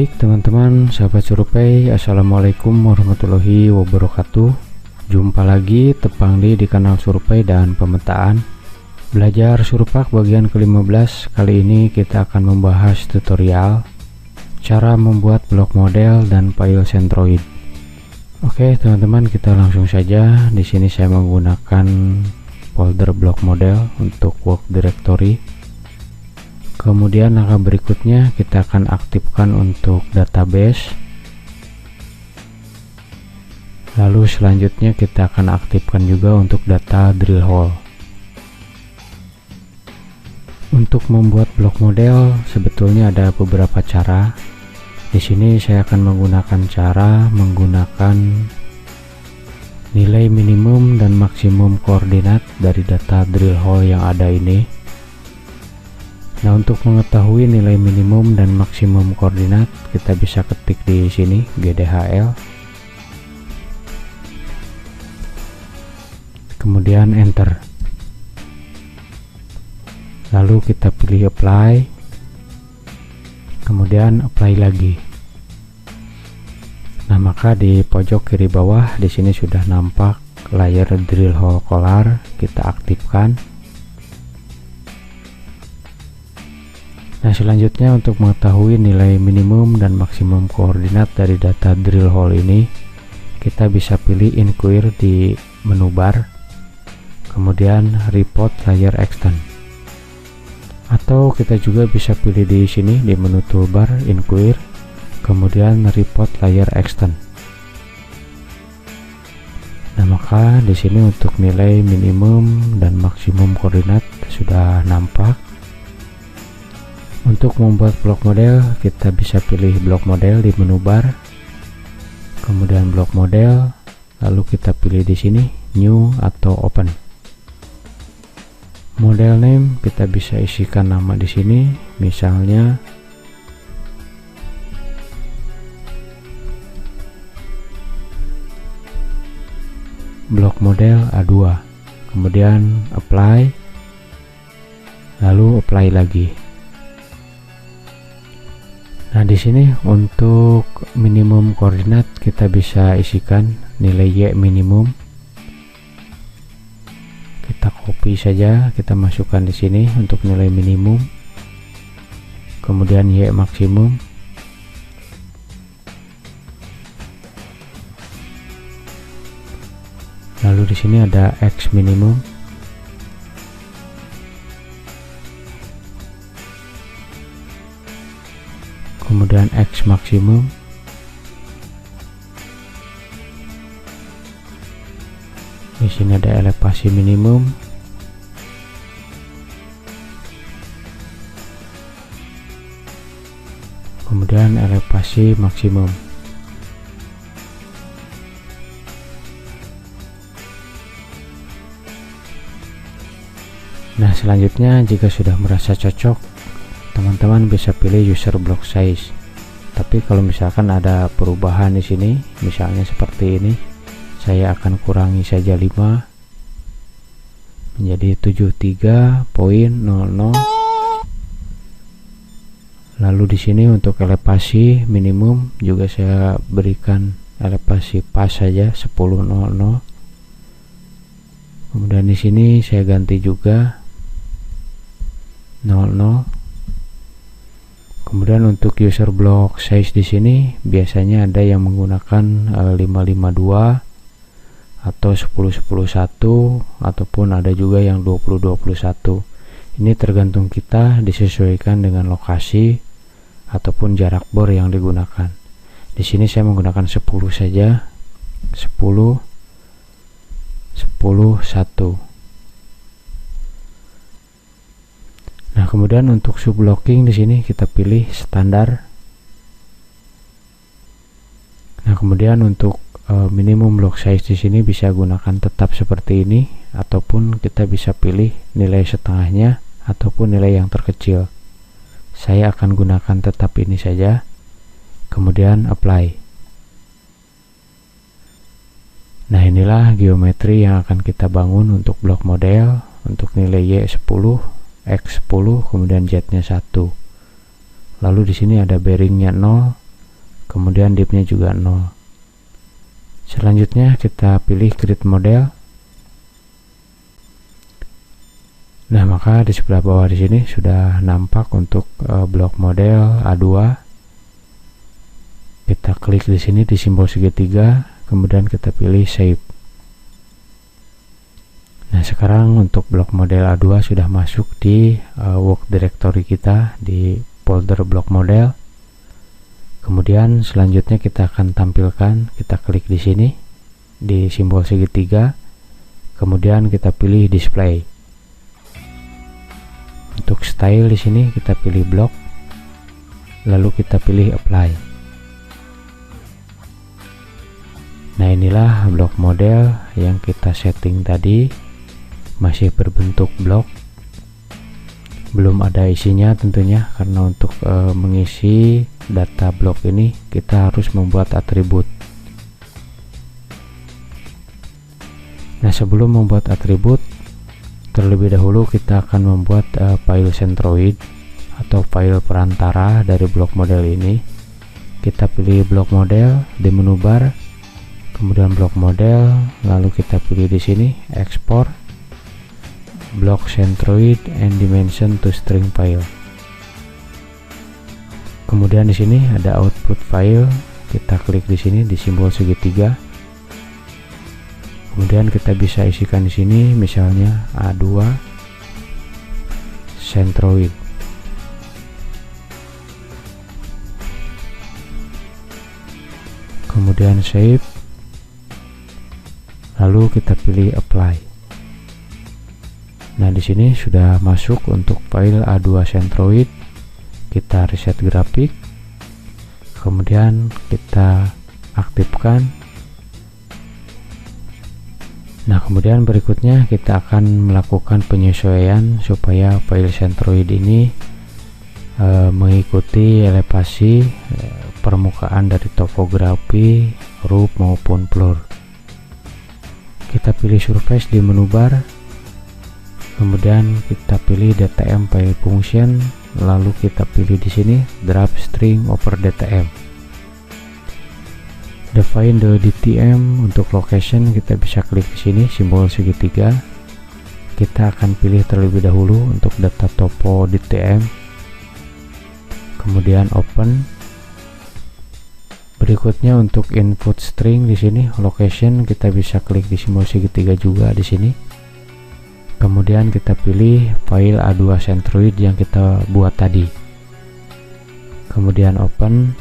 Baik teman-teman, sahabat survei, assalamualaikum warahmatullahi wabarakatuh. Jumpa lagi Tepang di kanal survei dan pemetaan. Belajar surpak bagian ke-15. Kali ini kita akan membahas tutorial cara membuat blok model dan file Centroid. Oke teman-teman, kita langsung saja. Di sini saya menggunakan folder blok model untuk work directory. Kemudian langkah berikutnya kita akan aktifkan untuk database. Lalu selanjutnya kita akan aktifkan juga untuk data drill hole. Untuk membuat blok model sebetulnya ada beberapa cara. Di sini saya akan menggunakan cara menggunakan nilai minimum dan maksimum koordinat dari data drill hole yang ada ini. Nah, untuk mengetahui nilai minimum dan maksimum koordinat, kita bisa ketik di sini GDHL. Kemudian enter. Lalu kita pilih apply. Kemudian apply lagi. Nah, maka di pojok kiri bawah di sini sudah nampak layer drill hole color, kita aktifkan. Nah, selanjutnya untuk mengetahui nilai minimum dan maksimum koordinat dari data drill hole ini, kita bisa pilih inquire di menu bar, kemudian report layer extend. Atau kita juga bisa pilih di sini di menu toolbar inquire, kemudian report layer extend. Nah, maka di sini untuk nilai minimum dan maksimum koordinat sudah nampak. Untuk membuat blok model, kita bisa pilih blok model di menu bar, kemudian blok model, lalu kita pilih di sini new atau open. Model name kita bisa isikan nama di sini, misalnya blok model A2, kemudian apply, lalu apply lagi. Nah, di sini untuk minimum koordinat kita bisa isikan nilai Y minimum. Kita copy saja, kita masukkan di sini untuk nilai minimum. Kemudian Y maksimum. Lalu di sini ada X minimum. Kemudian X maksimum. Di sini ada elevasi minimum. Kemudian elevasi maksimum. Nah, selanjutnya jika sudah merasa cocok, teman-teman bisa pilih user block size. Tapi kalau misalkan ada perubahan di sini, misalnya seperti ini, saya akan kurangi saja 5 menjadi 73.00. Lalu di sini untuk elevasi minimum juga saya berikan elevasi pas saja 10.00. Kemudian di sini saya ganti juga 00. Kemudian untuk user block size di sini biasanya ada yang menggunakan 552 atau 1011 ataupun ada juga yang 2021. Ini tergantung kita, disesuaikan dengan lokasi ataupun jarak bor yang digunakan. Di sini saya menggunakan 10 saja. 10 1. Nah, kemudian untuk subblocking di sini kita pilih standar. Nah, kemudian untuk minimum block size di sini bisa gunakan tetap seperti ini, ataupun kita bisa pilih nilai setengahnya ataupun nilai yang terkecil. Saya akan gunakan tetap ini saja. Kemudian apply. Nah, inilah geometri yang akan kita bangun untuk blok model untuk nilai Y10, X10, kemudian Z-nya 1. Lalu di sini ada bearingnya 0, kemudian div-nya juga 0. Selanjutnya kita pilih create model. Nah, maka di sebelah bawah di sini sudah nampak untuk blok model A2. Kita klik di sini di simbol segitiga, kemudian kita pilih save. Nah, sekarang untuk blok model A2 sudah masuk di work directory kita di folder blok model. Kemudian selanjutnya kita akan tampilkan, kita klik di sini di simbol segitiga, kemudian kita pilih display. Untuk style di sini kita pilih blok, lalu kita pilih apply. Nah, inilah blok model yang kita setting tadi, masih berbentuk blok, belum ada isinya tentunya, karena untuk mengisi data blok ini kita harus membuat atribut. Nah, sebelum membuat atribut, terlebih dahulu kita akan membuat file centroid atau file perantara dari blok model ini. Kita pilih blok model di menu bar, kemudian blok model, lalu kita pilih di sini export block centroid and dimension to string file. Kemudian di sini ada output file, kita klik di sini di simbol segitiga. Kemudian kita bisa isikan di sini misalnya A2 centroid. Kemudian save. Lalu kita pilih apply. Nah, di sini sudah masuk untuk file A2 centroid. Kita reset grafik. Kemudian kita aktifkan. Nah, kemudian berikutnya kita akan melakukan penyesuaian supaya file centroid ini mengikuti elevasi permukaan dari topografi, roof maupun floor. Kita pilih surface di menu bar, kemudian kita pilih DTM file function, lalu kita pilih di sini drop string over DTM. Define the DTM. Untuk location kita bisa klik di sini simbol segitiga. Kita akan pilih terlebih dahulu untuk data topo DTM, kemudian open. Berikutnya untuk input string di sini location kita bisa klik di simbol segitiga juga di sini. Kemudian kita pilih file A2 centroid yang kita buat tadi. Kemudian open.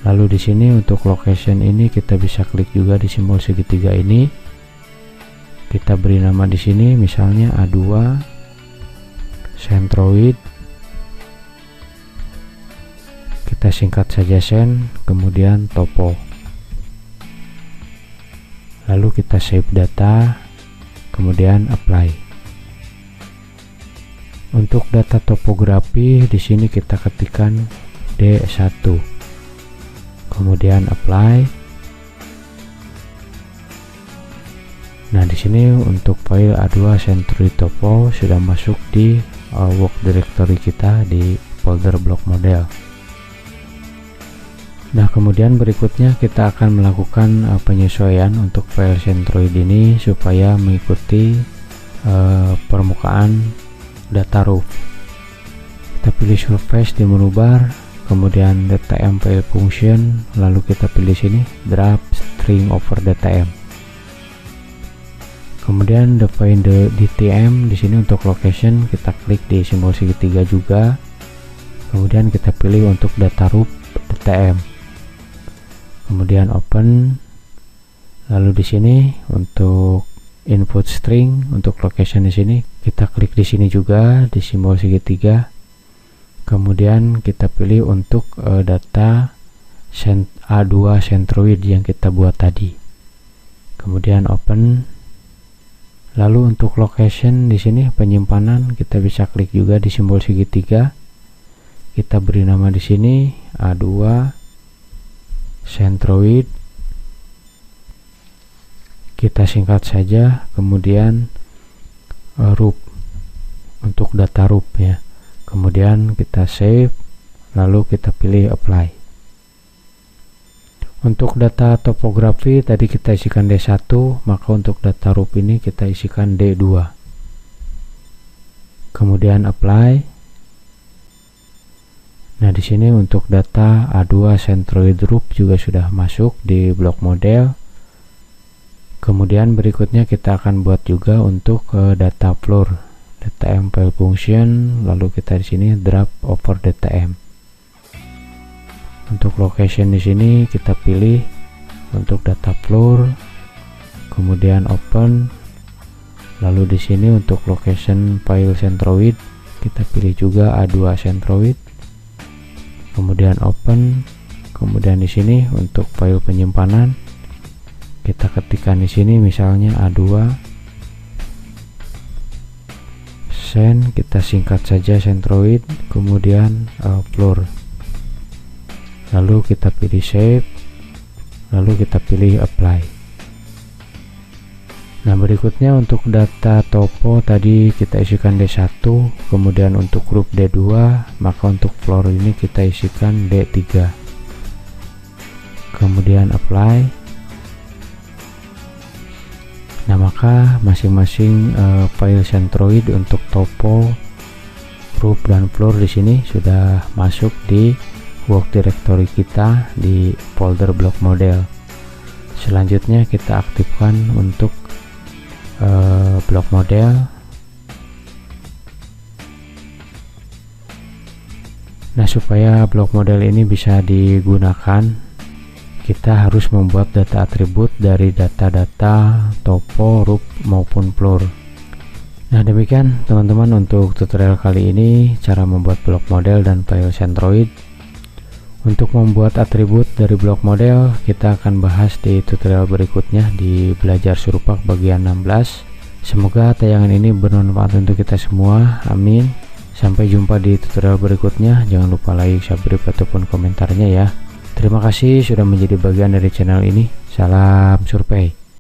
Lalu di sini untuk location ini kita bisa klik juga di simbol segitiga ini. Kita beri nama di sini misalnya A2 centroid. Kita singkat saja send, kemudian topo. Lalu kita save data, kemudian apply. Untuk data topografi di sini kita ketikkan D1. Kemudian apply. Nah, di sini untuk file A2 centroid topo sudah masuk di work directory kita di folder blok model. Nah, kemudian berikutnya kita akan melakukan penyesuaian untuk file centroid ini supaya mengikuti permukaan data roof. Kita pilih surface di menu bar, kemudian DTM file function, lalu kita pilih sini drop string over DTM. Kemudian define the DTM. Di sini untuk location kita klik di simbol segitiga juga. Kemudian kita pilih untuk data roof DTM. Kemudian open. Lalu di sini untuk input string untuk location di sini kita klik di sini juga di simbol segitiga. Kemudian kita pilih untuk data A2 centroid yang kita buat tadi. Kemudian open. Lalu untuk location di sini penyimpanan kita bisa klik juga di simbol segitiga. Kita beri nama di sini A2 centroid. Kita singkat saja, kemudian roof untuk data roof ya. Kemudian kita save, lalu kita pilih apply. Untuk data topografi tadi kita isikan D1, maka untuk data RUP ini kita isikan D2. Kemudian apply. Nah, di sini untuk data A2 Centroid RUP juga sudah masuk di blok model. Kemudian berikutnya kita akan buat juga untuk data floor, data M file function, lalu kita di sini drag over data M. Untuk location di sini kita pilih untuk data floor, kemudian open. Lalu di sini untuk location file Centroid kita pilih juga A2 Centroid, kemudian open. Kemudian di sini untuk file penyimpanan kita ketikkan di sini misalnya A2 send, kita singkat saja Centroid, kemudian floor. Lalu kita pilih save, lalu kita pilih apply. Nah, berikutnya untuk data topo tadi kita isikan D1, kemudian untuk grup D2, maka untuk floor ini kita isikan D3. Kemudian apply. Nah, maka masing-masing file Centroid untuk topo, grup dan floor di sini sudah masuk di work directory kita di folder block model. Selanjutnya kita aktifkan untuk blok model. Nah, supaya blok model ini bisa digunakan, kita harus membuat data atribut dari data-data topo, RUP maupun floor. Nah, demikian teman-teman untuk tutorial kali ini cara membuat blok model dan file Centroid. Untuk membuat atribut dari blok model kita akan bahas di tutorial berikutnya di belajar Surupak bagian 16. Semoga tayangan ini bermanfaat untuk kita semua, amin. Sampai jumpa di tutorial berikutnya. Jangan lupa like, subscribe ataupun komentarnya ya. Terima kasih sudah menjadi bagian dari channel ini. Salam survei.